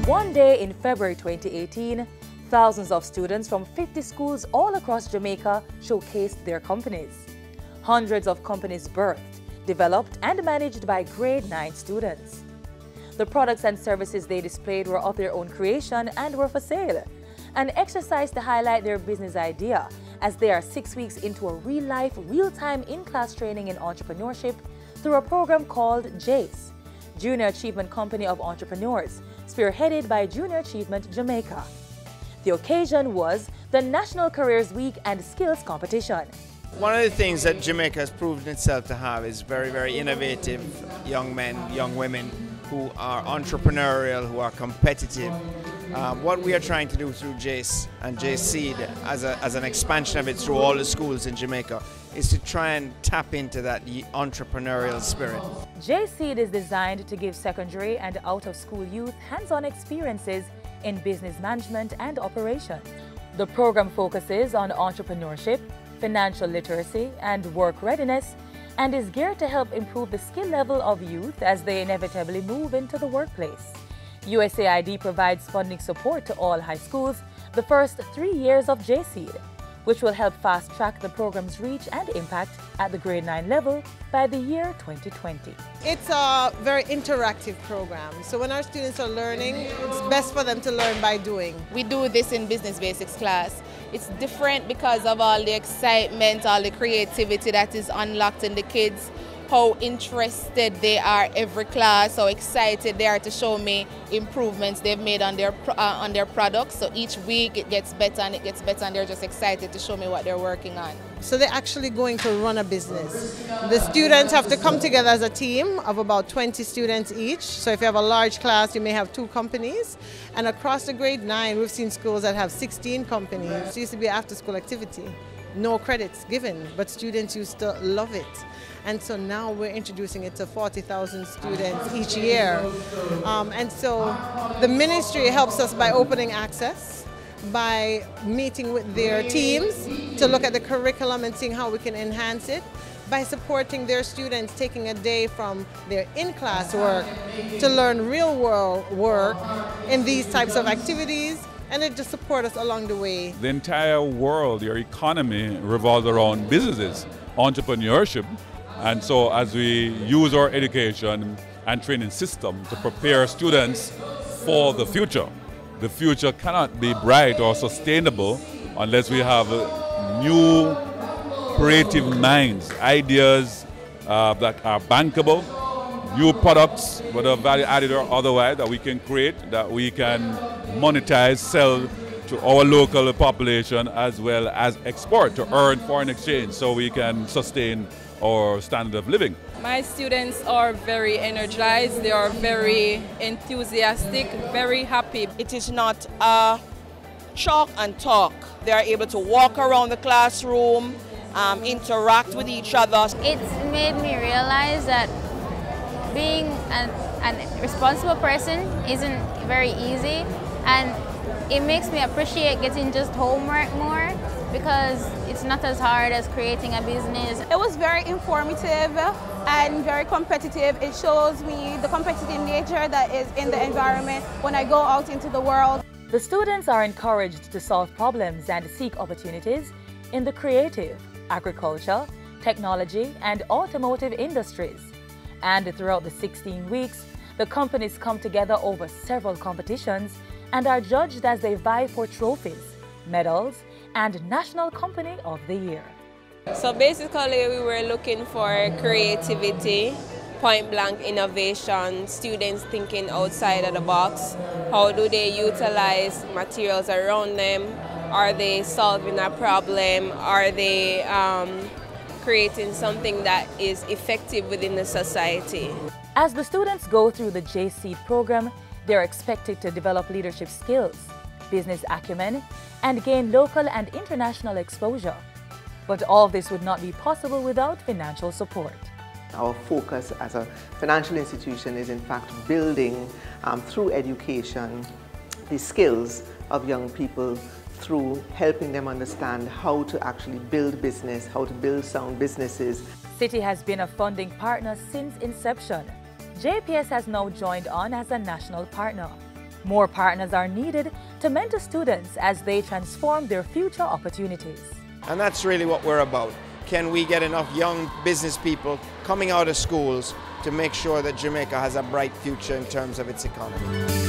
One day in February 2018, thousands of students from 50 schools all across Jamaica showcased their companies. Hundreds of companies birthed, developed and managed by grade 9 students. The products and services they displayed were of their own creation and were for sale, an exercise to highlight their business idea as they are 6 weeks into a real-life, real-time in-class training in entrepreneurship through a program called Jace, Junior Achievement Company of Entrepreneurs, spearheaded by Junior Achievement Jamaica. The occasion was the National Careers Week and Skills Competition. One of the things that Jamaica has proven itself to have is very, very innovative young men, young women who are entrepreneurial, who are competitive. What we are trying to do through Jace and Jace Seed as an expansion of it through all the schools in Jamaica is to try and tap into that entrepreneurial spirit. Jace Seed is designed to give secondary and out-of-school youth hands-on experiences in business management and operations. The program focuses on entrepreneurship, financial literacy and work readiness, and is geared to help improve the skill level of youth as they inevitably move into the workplace. USAID provides funding support to all high schools the first 3 years of Jace Seed, which will help fast-track the program's reach and impact at the grade 9 level by the year 2020. It's a very interactive program, so when our students are learning, it's best for them to learn by doing. We do this in Business Basics class. It's different because of all the excitement, all the creativity that is unlocked in the kids, how interested they are every class, how excited they are to show me improvements they've made on their products. So each week it gets better and it gets better, and they're just excited to show me what they're working on. So they're actually going to run a business. The students have to come together as a team of about 20 students each. So if you have a large class, you may have 2 companies. And across the grade 9, we've seen schools that have 16 companies. It used to be an after-school activity. No credits given, but students used to love it. And so now we're introducing it to 40,000 students each year. And so the ministry helps us by opening access, by meeting with their teams to look at the curriculum and seeing how we can enhance it, by supporting their students taking a day from their in-class work to learn real-world work in these types of activities, and it just support us along the way. The entire world, your economy revolves around businesses, entrepreneurship, and so as we use our education and training system to prepare students for the future cannot be bright or sustainable unless we have new creative minds, ideas that are bankable, new products, whether value added or otherwise, that we can create, that we can monetize, sell to our local population as well as export to earn foreign exchange so we can sustain our standard of living. My students are very energized, they are very enthusiastic, very happy. It is not a chalk and talk. They are able to walk around the classroom, interact with each other. It's made me realize that being a responsible person isn't very easy, and it makes me appreciate getting just homework more because it's not as hard as creating a business. It was very informative and very competitive. It shows me the competitive nature that is in the environment when I go out into the world. The students are encouraged to solve problems and seek opportunities in the creative, agriculture, technology, and automotive industries. And throughout the 16 weeks, the companies come together over several competitions and are judged as they vie for trophies, medals, and National Company of the Year. So basically we were looking for creativity, point-blank innovation, students thinking outside of the box. How do they utilize materials around them? Are they solving a problem? Are they creating something that is effective within the society? As the students go through the Jace Seed program, they're expected to develop leadership skills, business acumen, and gain local and international exposure. But all this would not be possible without financial support. Our focus as a financial institution is in fact building through education the skills of young people through helping them understand how to actually build business, how to build sound businesses. Citi has been a funding partner since inception. JPS has now joined on as a national partner. More partners are needed to mentor students as they transform their future opportunities. And that's really what we're about. Can we get enough young business people coming out of schools to make sure that Jamaica has a bright future in terms of its economy?